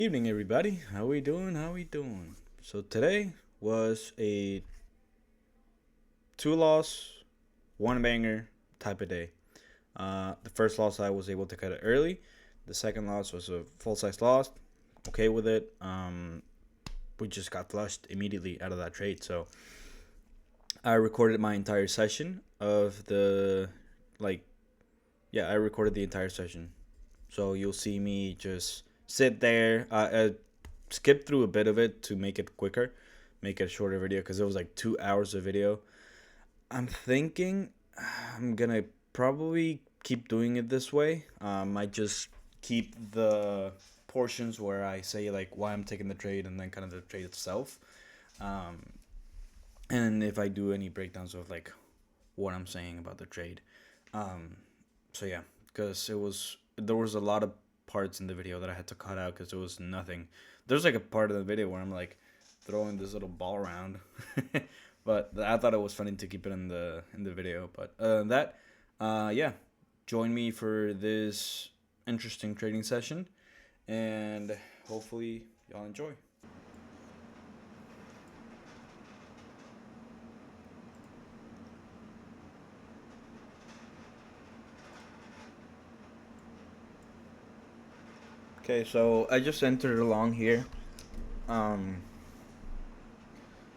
Evening, everybody. How we doing? How we doing? So today was a two loss, one banger type of day. The first loss I was able to cut it early. The second loss was a full size loss. Okay with it. We just got flushed immediately out of that trade. So I recorded my entire session of the like yeah, I recorded the entire session. So you'll see me just sit there. Skip through a bit of it to make it quicker, make it a shorter video because it was like 2 hours of video. I'm thinking I'm gonna probably keep doing it this way. I just keep the portions where I say like why I'm taking the trade and then kind of the trade itself. Um, and if I do any breakdowns of like what I'm saying about the trade. Um, so yeah, because there was a lot of parts in the video that I had to cut out because it was nothing. There's like a part of the video where I'm like throwing this little ball around, but I thought it was funny to keep it in the video. But other than that, yeah, join me for this interesting trading session, and hopefully y'all enjoy. Okay, so I just entered along here. Um,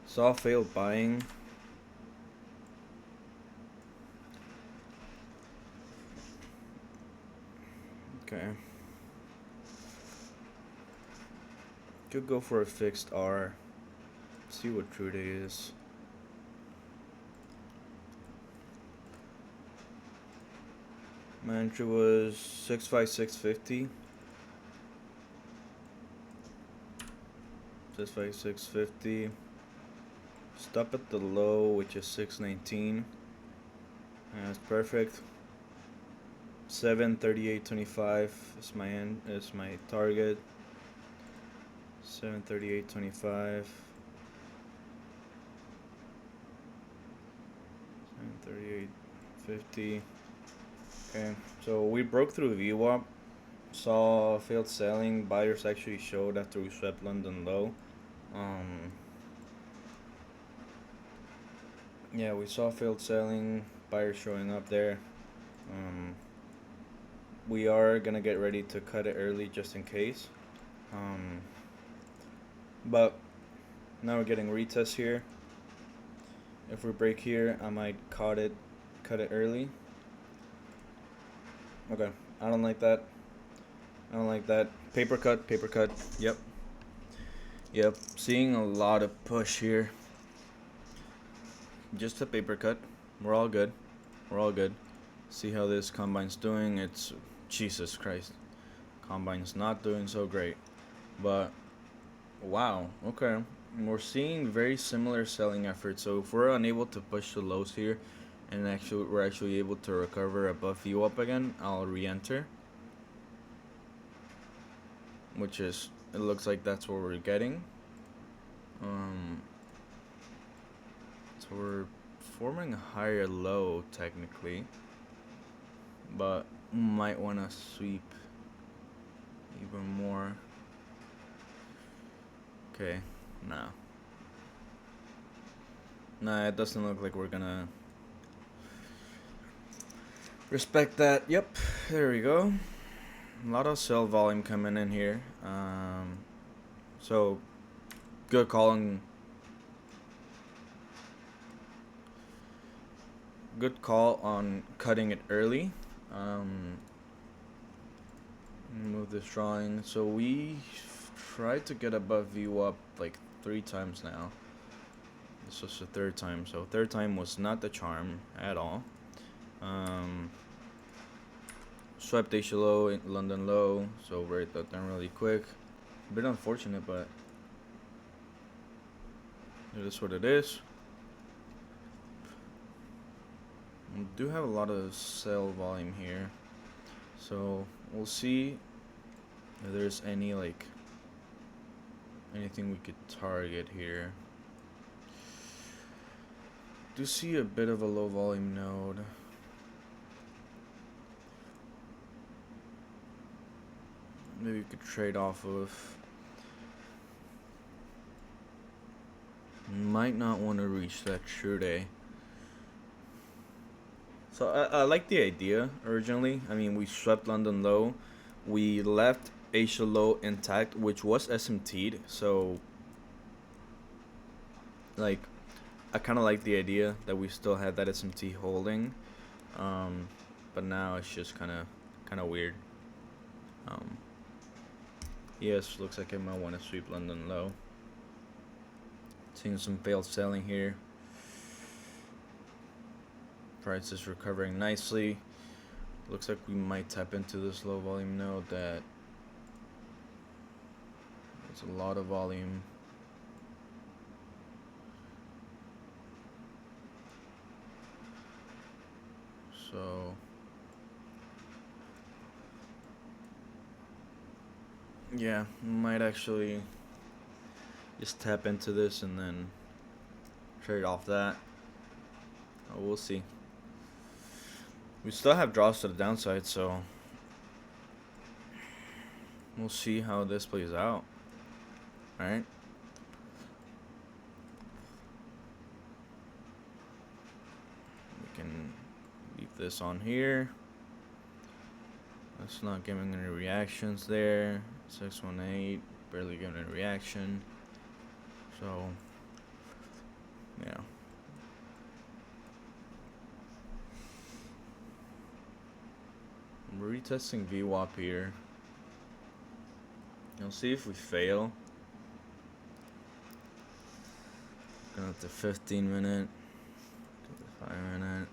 saw failed buying. Okay. Could go for a fixed R. See what true day is. My entry was 65650. 65650. Stop at the low, which is 619. That's perfect. 738.25 is my end. Is my target. 738.25. 738.50. Okay, so we broke through VWAP. Saw failed selling. Buyers actually showed after we swept London low. Um, yeah, we saw failed selling. Buyers showing up there. Um, we are gonna get ready to cut it early just in case. Um, but now we're getting retests here. If we break here, I might cut it early. Okay, I don't like that. I don't like that. Paper cut, paper cut. Yep. Yep. Seeing a lot of push here. Just a paper cut. We're all good. We're all good. See how this combine's doing. It's Jesus Christ. Combine's not doing so great. But wow. Okay. We're seeing very similar selling efforts. So if we're unable to push the lows here and we're actually able to recover above view up again, I'll re-enter. Which is, it looks like that's what we're getting. So we're forming a higher low technically, but might want to sweep even more. Okay, no. Nah, it doesn't look like we're gonna respect that. Yep, there we go. A lot of sell volume coming in here. So good call on cutting it early. Move this drawing. So we tried to get above view up like 3 times now. This was the third time. So third time was not the charm at all. Swept Asia low, London low. So write that down really quick. A bit unfortunate, but it is what it is. We do have a lot of sell volume here, so we'll see if there's anything we could target here. Do see a bit of a low volume node. Maybe we could trade off of. Might not want to reach that true day. So I like the idea originally. I mean, we swept London low. We left Asia low intact, which was SMT'd. So, like, I kind of like the idea that we still had that SMT holding. Um, but now it's just kind of weird. Um, yes, looks like I might want to sweep London low. Seeing some failed selling here. Price is recovering nicely. Looks like we might tap into this low volume node that there's a lot of volume. So yeah, might actually just tap into this and then trade off that. We'll see. We still have draws to the downside, so we'll see how this plays out. Alright. We can leave this on here. That's not giving any reactions there. 618, barely giving a reaction. So, yeah. I'm retesting VWAP here. You'll see if we fail. Going up to 15 minute, to the 5 minute.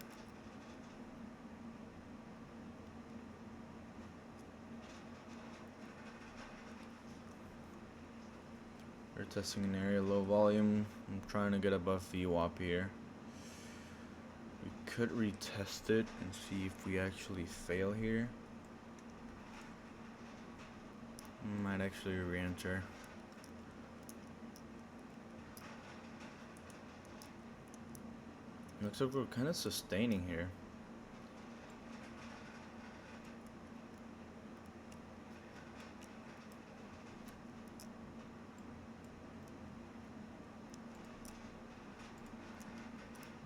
We're testing an area low volume. I'm trying to get above VWAP here. We could retest it and see if we actually fail here. Might actually re-enter. Looks like we're kind of sustaining here.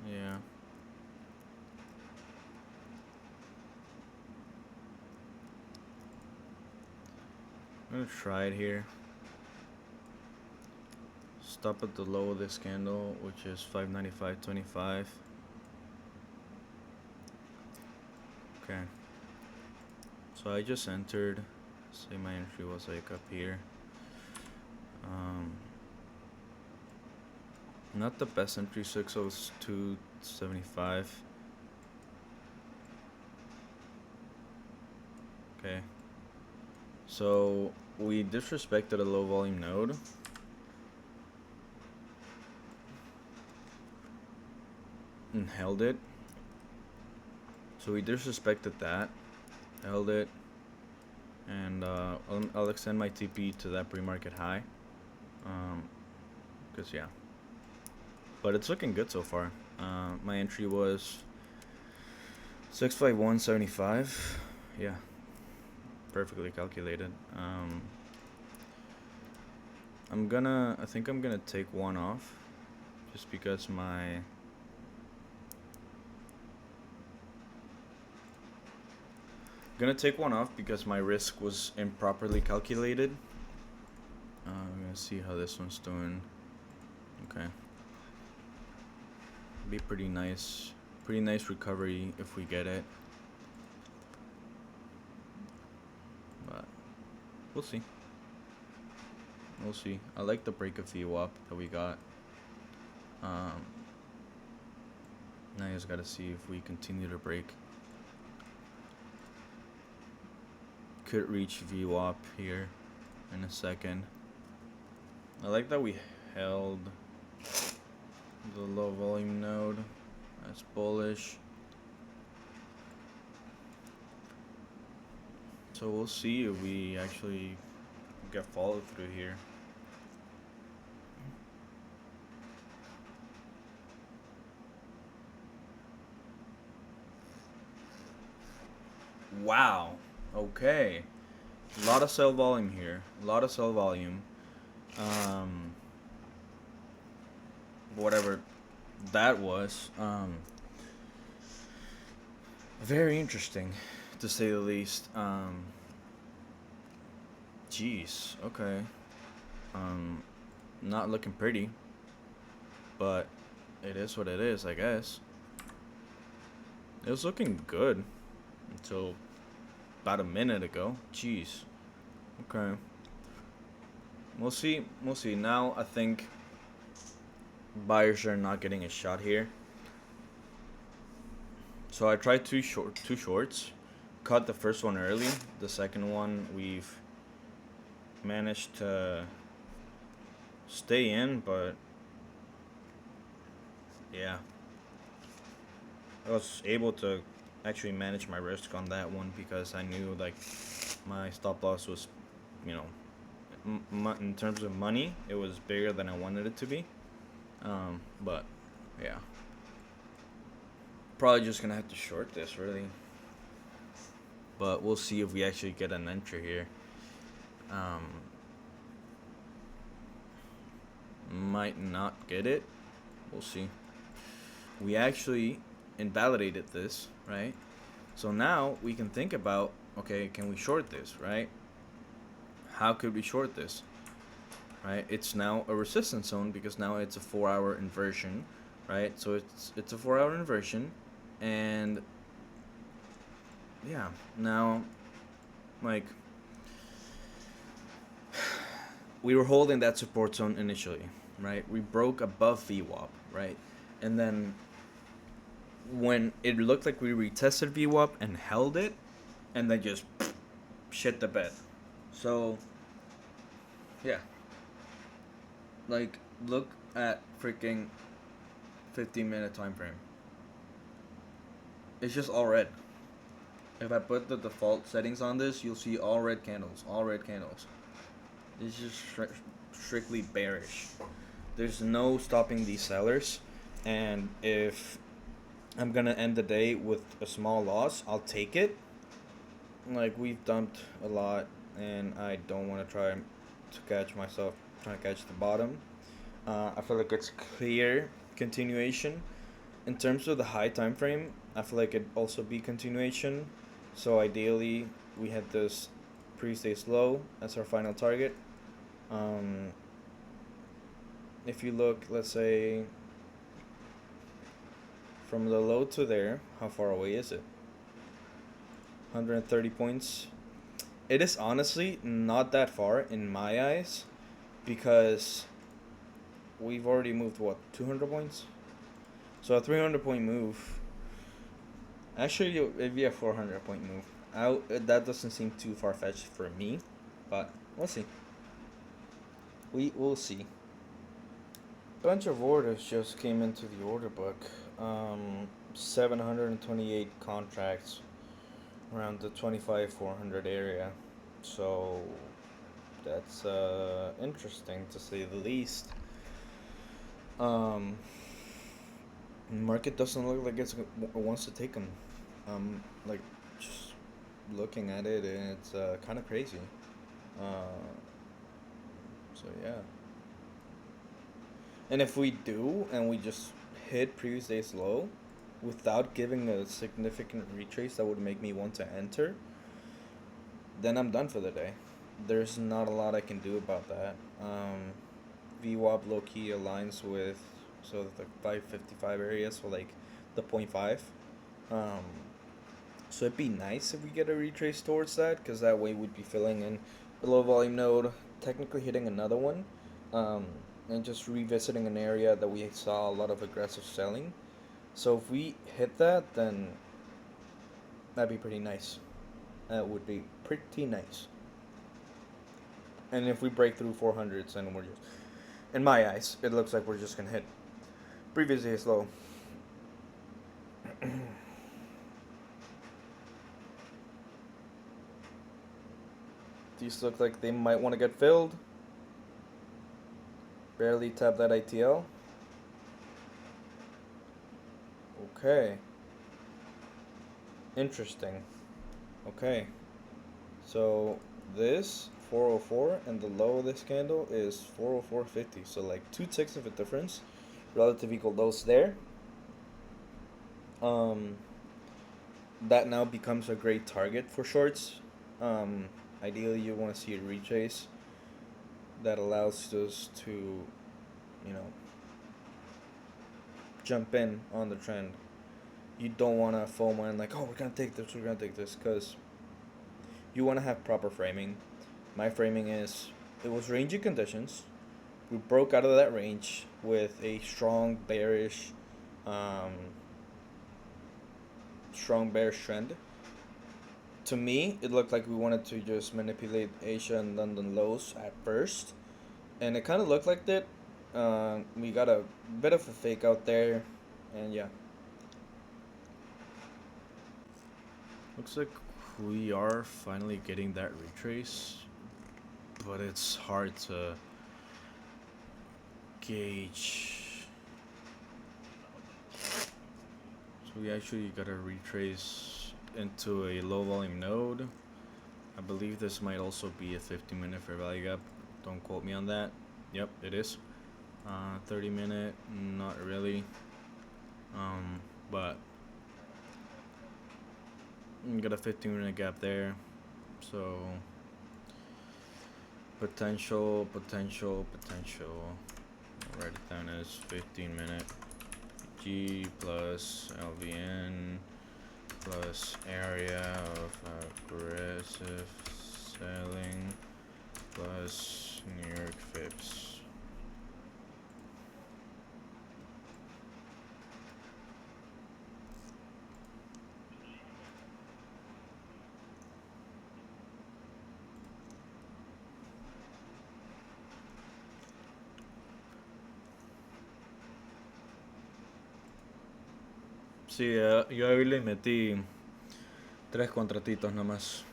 Yeah. I'm gonna try it here. Stop at the low of this candle, which is 595.25. Okay. So I just entered. Say my entry was like up here. Not the best entry, 602.75. Okay. So we disrespected a low volume node. And held it. So we disrespected that. Held it. And I'll extend my TP to that pre-market high. Because yeah. But it's looking good so far. My entry was 651.75. Yeah. Perfectly calculated. I think I'm gonna take one off. Just because my risk was improperly calculated. I'm gonna see how this one's doing. Okay. Be pretty nice recovery if we get it. But we'll see. I like the break of VWAP that we got. Now I just gotta see if we continue to break. Could reach VWAP here in a second. I like that we held the low volume node. That's bullish. So we'll see if we actually get follow through here. Wow. Okay. A lot of sell volume here. whatever that was. Very interesting, to say the least. Jeez. Okay. Um, not looking pretty, but it is what it is, I guess. It was looking good until about a minute ago. Jeez. Okay. We'll see. We'll see. Now I think buyers are not getting a shot here. So I tried two shorts. Cut the first one early. The second one we've managed to stay in, but yeah, I was able to actually manage my risk on that one because I knew like my stop loss was, you know, in terms of money, it was bigger than I wanted it to be. But yeah, probably just gonna have to short this really. But we'll see if we actually get an entry here. Um, might not get it. We'll see. We actually invalidated this, right? So now we can think about, okay, can we short this, right? How could we short this, right? It's now a resistance zone because now it's a 4-hour inversion, right? So it's a 4-hour inversion, and yeah, now like we were holding that support zone initially, right? We broke above VWAP, right? And then when it looked like we retested VWAP and held it, and then just shit the bed. So, yeah. Like, look at freaking 15-minute time frame. It's just all red. If I put the default settings on this, you'll see all red candles. All red candles. It's just strictly bearish. There's no stopping these sellers. And if I'm going to end the day with a small loss, I'll take it. Like, we've dumped a lot, and I don't want to try to catch myself trying to catch the bottom. I feel like it's clear continuation. In terms of the high time frame, I feel like it'd also be continuation. So ideally, we had this pre-stage low as our final target. If you look, let's say, from the low to there, how far away is it? 130 points. It is honestly not that far in my eyes because we've already moved, what, 200 points? So a 300 point move. Actually, it'd be a 400 point move. That doesn't seem too far fetched for me, but we'll see. We will see. Bunch of orders just came into the order book. 728 contracts around the 25,400 area. So that's interesting to say the least. Market doesn't look like it wants to take them. Like just looking at it, and it's kind of crazy. So yeah. And if we do, and we just hit previous day's low, without giving a significant retrace that would make me want to enter, then I'm done for the day. There's not a lot I can do about that. VWAP low key aligns with the 555 area, so like the 0.5. So it'd be nice if we get a retrace towards that, because that way we'd be filling in a low volume node, technically hitting another one, and just revisiting an area that we saw a lot of aggressive selling. So if we hit that, then that'd be pretty nice. That would be pretty nice. And if we break through 400s, then we're just, in my eyes, it looks like we're just gonna hit previous day's low. These look like they might want to get filled. Barely tap that ITL. Okay. Interesting. Okay. So this 404 and the low of this candle is 404.50. So like 2 ticks of a difference. relative equal lows there. Um, that now becomes a great target for shorts. Um, Ideally, you want to see a retrace that allows us to, you know, jump in on the trend. You don't want to FOMO and like, oh, we're gonna take this, because you want to have proper framing. My framing is it was rangy conditions. We broke out of that range with a um, strong bearish trend. To me, it looked like we wanted to just manipulate Asia and London lows at first, and it kind of looked like that. We got a bit of a fake out there, and yeah, looks like we are finally getting that retrace, but it's hard to gauge. So we actually got a retrace into a low volume node. I believe this might also be a 15-minute fair value gap. Don't quote me on that. Yep, it is. 30-minute, not really. But got a 15-minute gap there. So potential. Write it down as 15-minute G plus LVN plus area of aggressive selling plus New York Fips. Sí, yo ahí le metí 3 contratitos nomás.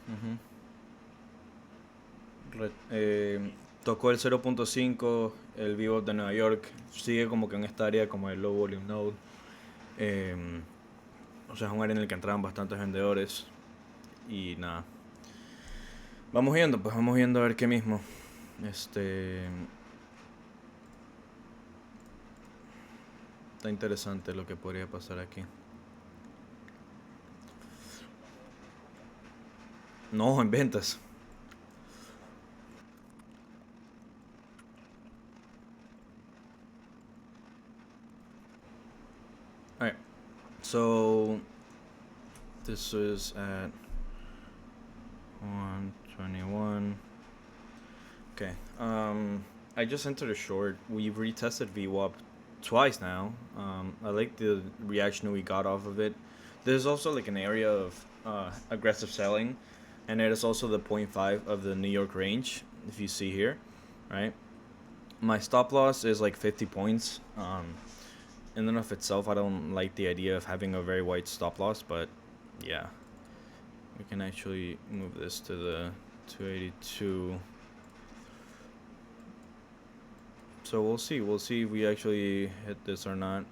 Tocó el 0.5, el vivo de Nueva York. Sigue como que en esta área como el low volume node. O sea, es un área en el que entraban bastantes vendedores. Y nada. Vamos viendo a ver qué mismo. Está interesante lo que podría pasar aquí. No, en ventas. Alright. So this is at 121. Okay. I just entered a short. We've retested VWAP twice now. I like the reaction we got off of it. There's also like an area of aggressive selling, and it is also the 0.5 of the New York range, if you see here, right? My stop loss is like 50 points. In and of itself, I don't like the idea of having a very wide stop loss, but yeah. We can actually move this to the 282. So we'll see if we actually hit this or not.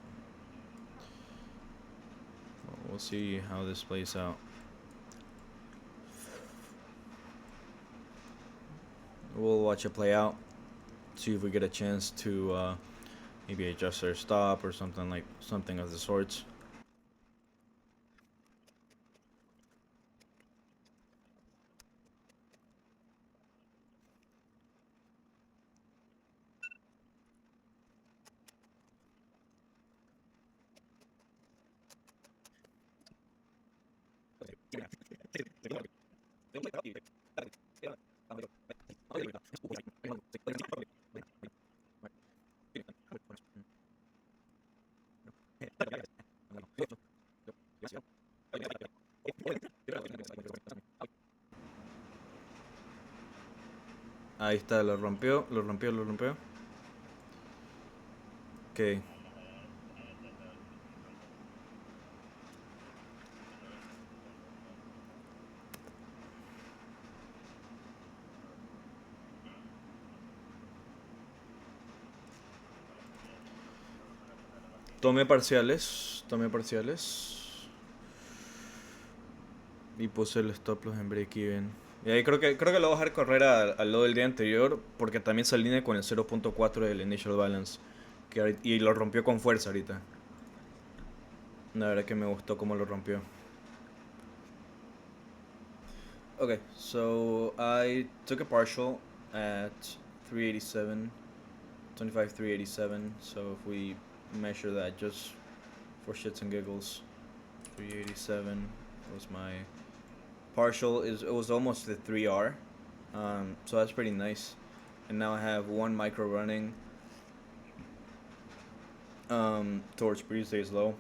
We'll see how this plays out. We'll watch it play out. See if we get a chance to maybe adjust our stop or something of the sorts. Ahí está, lo rompió. Ok. Tomé parciales. Y puse el stop loss en break even. Y ahí creo que lo voy a dejar correr al lado del día anterior, porque también se alinea con el 0.4 del initial balance. Y lo rompió con fuerza ahorita. La verdad que me gustó cómo lo rompió. Okay, so I took a partial at 387, 25 387. So if we measure that just for shits and giggles, 387 was my partial. It was almost the 3R, so that's pretty nice. And now I have one micro running towards previous day's low.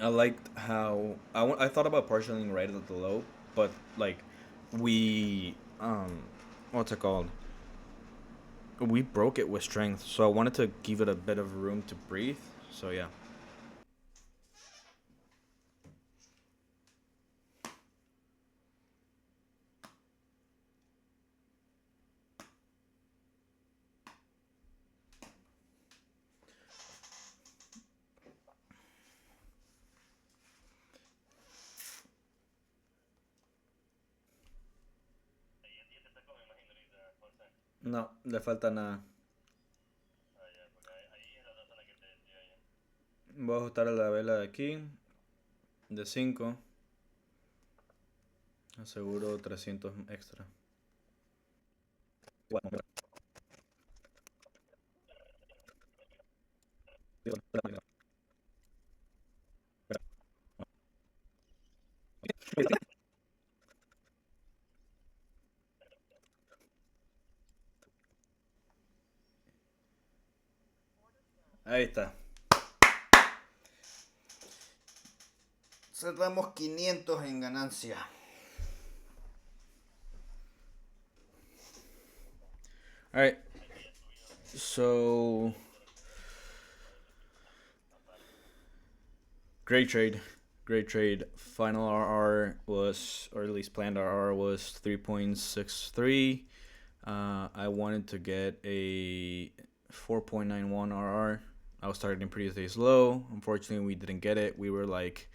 I liked how I thought about partialing right at the low, but like we what's it called? We broke it with strength, so I wanted to give it a bit of room to breathe. So yeah. No, le falta nada. Voy a ajustar a la vela de aquí, de 5. Aseguro 300 extra. Ahí está. Cerramos 500 en ganancia. Alright. So great trade. Great trade. Final RR was, or at least planned RR was 3.63. I wanted to get a 4.91 RR. I was targeting previous days low. Unfortunately, we didn't get it. We were like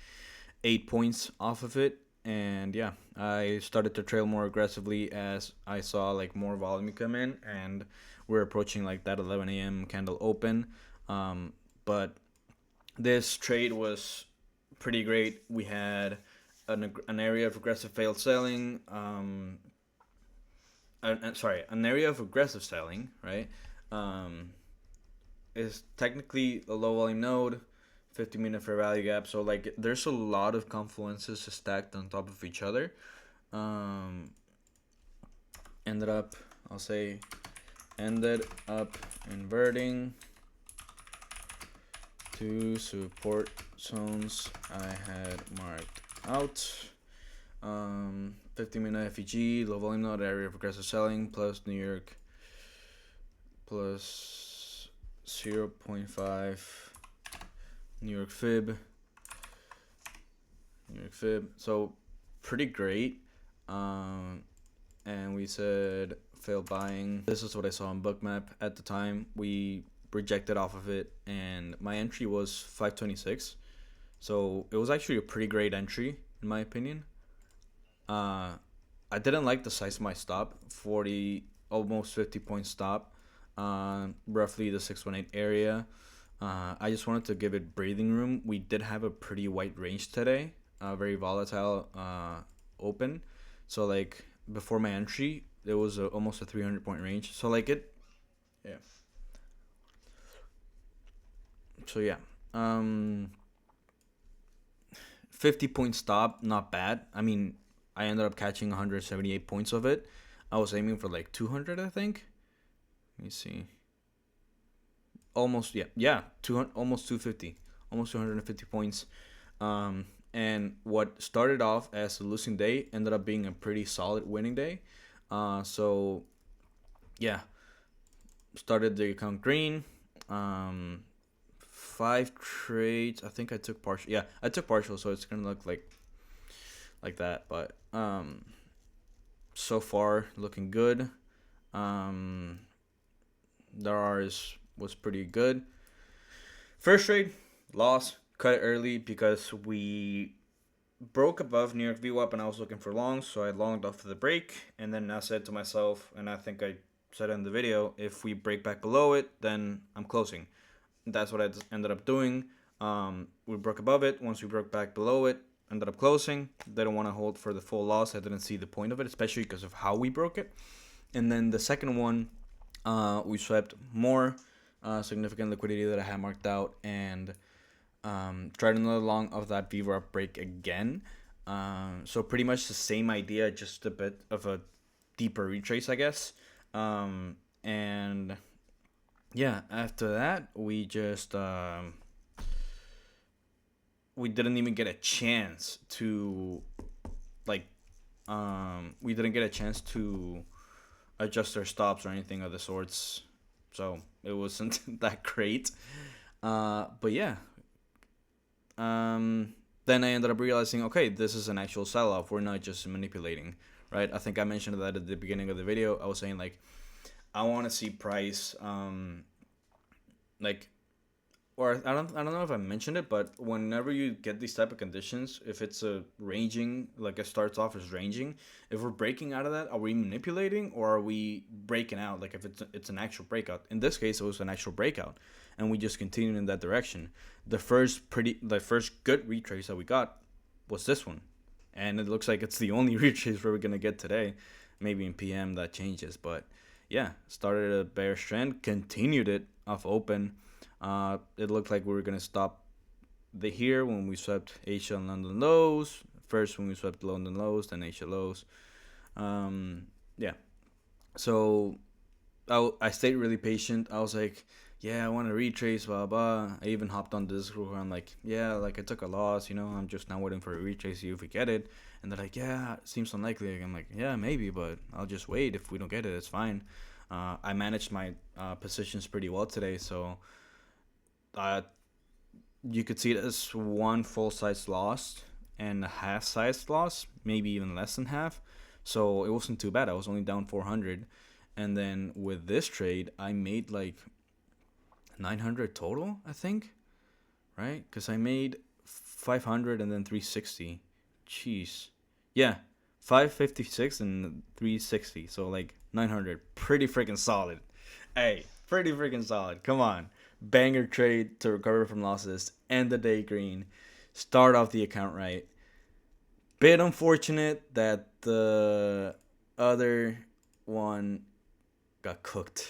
8 points off of it. And yeah, I started to trail more aggressively as I saw like more volume come in, and we're approaching like that 11 a.m. candle open. But this trade was pretty great. We had an area of aggressive failed selling. An area of aggressive selling, right? Is technically a low volume node, 50-minute fair value gap. So like, there's a lot of confluences stacked on top of each other. Ended up inverting to support zones I had marked out. 50-minute FEG, low volume node, area of aggressive selling, plus New York, plus 0.5 New York fib. So pretty great. And we said failed buying. This is what I saw on Bookmap at the time. We rejected off of it, and my entry was 526. So it was actually a pretty great entry in my opinion. I didn't like the size of my stop, 40, almost 50 point stop, roughly the 618 area. I just wanted to give it breathing room. We did have a pretty wide range today, very volatile open. So like before my entry, there was almost a 300 point range. So like yeah. So yeah, 50 point stop, not bad. I mean, I ended up catching 178 points of it. I was aiming for like 200, I think. Let me see. Almost, yeah, 200, almost 250, almost 250 points. And what started off as a losing day ended up being a pretty solid winning day. So yeah, started the account green. 5 trades. I think I took partial. Yeah, I took partial, so it's gonna look like that. But so far looking good. The RRs was pretty good. First trade, loss. Cut it early because we broke above New York VWAP and I was looking for longs, so I longed off to the break. And then I said to myself, and I think I said in the video, if we break back below it, then I'm closing. That's what I ended up doing. We broke above it. Once we broke back below it, ended up closing. Didn't want to hold for the full loss. I didn't see the point of it, especially because of how we broke it. And then the second one, we swept more significant liquidity that I had marked out and tried another long of that VWAP break again. So pretty much the same idea, just a bit of a deeper retrace, I guess. And yeah, after that, we didn't even get a chance to like we didn't get a chance to adjust our stops or anything of the sorts. So it wasn't that great. But yeah. Then I ended up realizing, okay, this is an actual sell-off. We're not just manipulating, right? I think I mentioned that at the beginning of the video. I was saying like, I want to see price, like, or I don't know if I mentioned it, but whenever you get these type of conditions, if it's a ranging, like it starts off as ranging, if we're breaking out of that, are we manipulating or are we breaking out? Like if it's an actual breakout. In this case, it was an actual breakout, and we just continued in that direction. The first good retrace that we got was this one, and it looks like it's the only retrace we're gonna get today. Maybe in PM that changes, but yeah, started a bearish trend, continued it off open. It looked like we were gonna stop here when we swept Asia and London lows. First when we swept London lows, then Asia lows. Yeah. So I stayed really patient. I was like, yeah, I want to retrace, blah blah. I even hopped on this group where I'm like, yeah, like I took a loss, I'm just now waiting for a retrace, see if we get it. And they're like, yeah, it seems unlikely. I'm like, yeah, maybe, but I'll just wait. If we don't get it, it's fine. I managed my positions pretty well today, so you could see it as one full size loss and a half size loss, maybe even less than half. So it wasn't too bad. I was only down 400. And then with this trade, I made like 900 total, I think, right? Because I made 500 and then 360. Jeez. Yeah, 556 and 360. So like 900. Pretty freaking solid. Hey, pretty freaking solid. Come on. Banger trade to recover from losses. End the day green. Start off the account right. Bit unfortunate that the other one got cooked.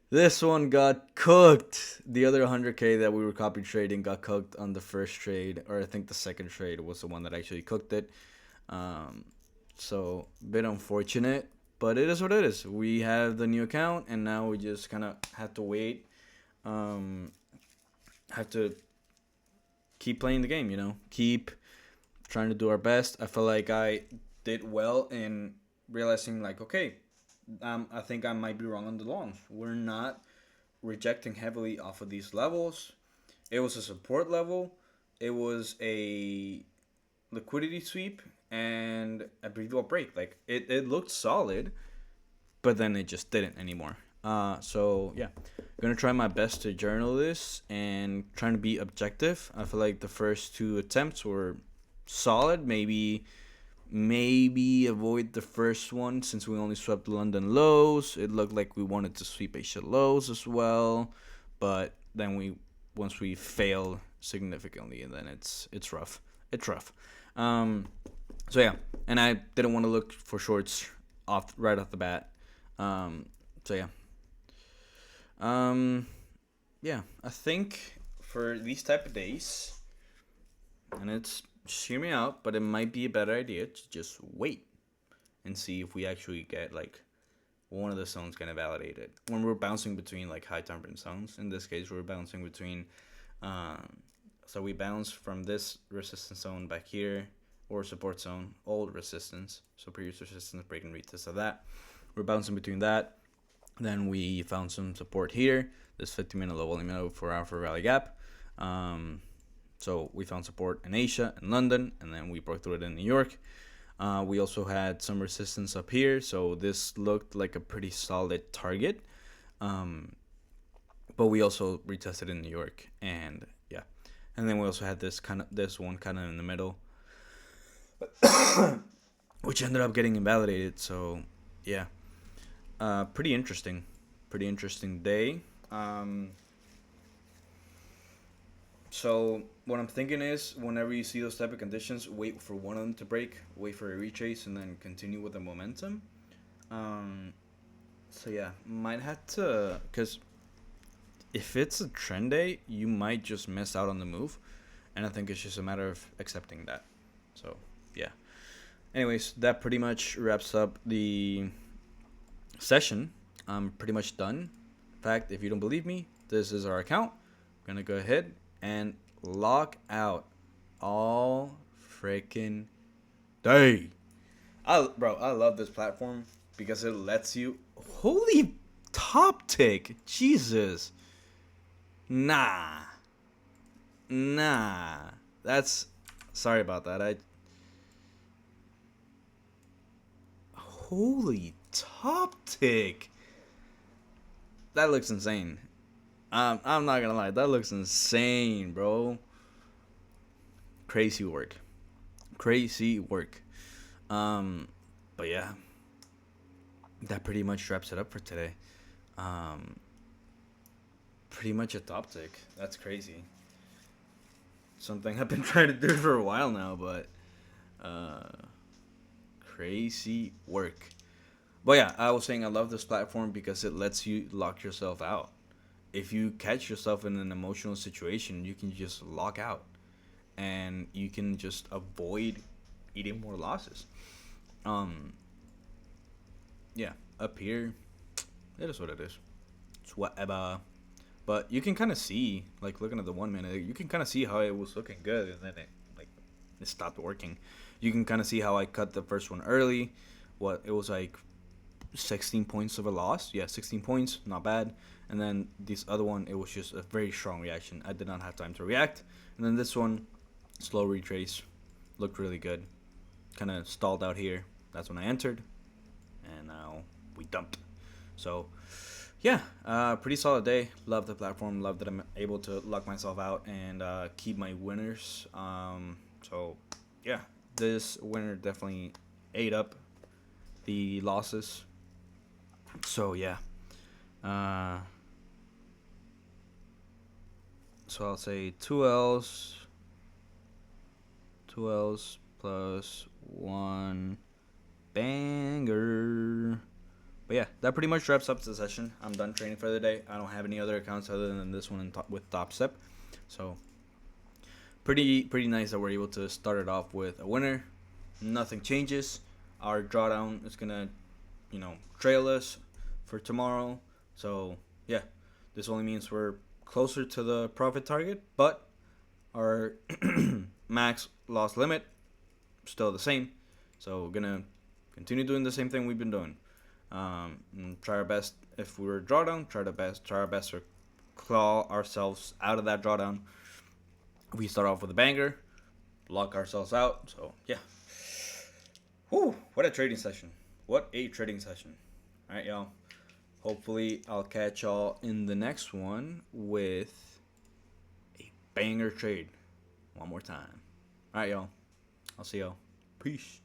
This one got cooked. The other 100K that we were copy trading got cooked on the first trade, or I think the second trade was the one that actually cooked it. So bit unfortunate, but it is what it is. We have the new account, and now we just kind of have to wait. Have to keep playing the game, keep trying to do our best. I feel like I did well in realizing, like, okay, I think I might be wrong on the longs. We're not rejecting heavily off of these levels. It was a support level. It was a liquidity sweep and a breathable break. Like it looked solid, but then it just didn't anymore. So yeah, gonna try my best to journal this and trying to be objective. I feel like the first two attempts were solid. Maybe avoid the first one since we only swept London lows. It looked like we wanted to sweep Asia lows as well, but then once we fail significantly, and then it's rough. It's rough. So yeah, and I didn't want to look for shorts right off the bat. So yeah. Yeah, I think for these type of days, and it's just hear me out, but it might be a better idea to just wait and see if we actually get like one of the zones gonna validate it. When we're bouncing between like high time frame zones, in this case we're bouncing between so we bounce from this resistance zone back here, or support zone, old resistance, so previous resistance, break and retest of that. We're bouncing between that. Then we found some support here, this 50-minute low volume 4-hour rally gap. So we found support in Asia and London, and then we broke through it in New York. We also had some resistance up here, so this looked like a pretty solid target. But we also retested in New York, and yeah. And then we also had this one kind of in the middle, which ended up getting invalidated. So yeah, pretty interesting day. So what I'm thinking is, whenever you see those type of conditions, wait for one of them to break, wait for a retrace, and then continue with the momentum. Um, so yeah, might have to, because if it's a trend day, you might just miss out on the move, and I think it's just a matter of accepting that. So yeah. Anyways, that pretty much wraps up the session. I'm pretty much done. In fact, if you don't believe me, this is our account. I'm gonna go ahead and log out all freaking day. I love this platform because it lets you. Holy top tick, Jesus. Nah, nah. That's sorry about that. I holy top tick. That looks insane. I'm not gonna lie, that looks insane, bro. Crazy work, crazy work. Um, but yeah, that pretty much wraps it up for today. Um, pretty much a top tick. That's crazy. Something I've been trying to do for a while now, but uh, crazy work. But yeah, I was saying I love this platform because it lets you lock yourself out. If you catch yourself in an emotional situation, you can just lock out and you can just avoid eating more losses. Um, yeah, up here, it is what it is. It's whatever. But you can kind of see, like looking at the 1 minute, you can kind of see how it was looking good, and then it stopped working. You can kind of see how I cut the first one early. What it was like 16 points of a loss. Yeah, 16 points, not bad. And then this other one, it was just a very strong reaction. I did not have time to react. And then this one, slow retrace, looked really good. Kind of stalled out here. That's when I entered, and now we dumped. So yeah, pretty solid day. Love the platform. Love that I'm able to lock myself out and keep my winners. So yeah, this winner definitely ate up the losses. So yeah. Uh, so I'll say two L's plus one banger. But yeah, that pretty much wraps up the session. I'm done training for the day. I don't have any other accounts other than this one with Top Step. So pretty nice that we're able to start it off with a winner. Nothing changes. Our drawdown is gonna, trail us for tomorrow. So yeah, this only means we're closer to the profit target, but our max loss limit still the same. So we're gonna continue doing the same thing we've been doing. And try our best. If we were drawdown, try our best to claw ourselves out of that drawdown. We start off with a banger, lock ourselves out. So yeah. Whew, what a trading session. What a trading session. All right, y'all. Hopefully, I'll catch y'all in the next one with a banger trade one more time. All right, y'all. I'll see y'all. Peace.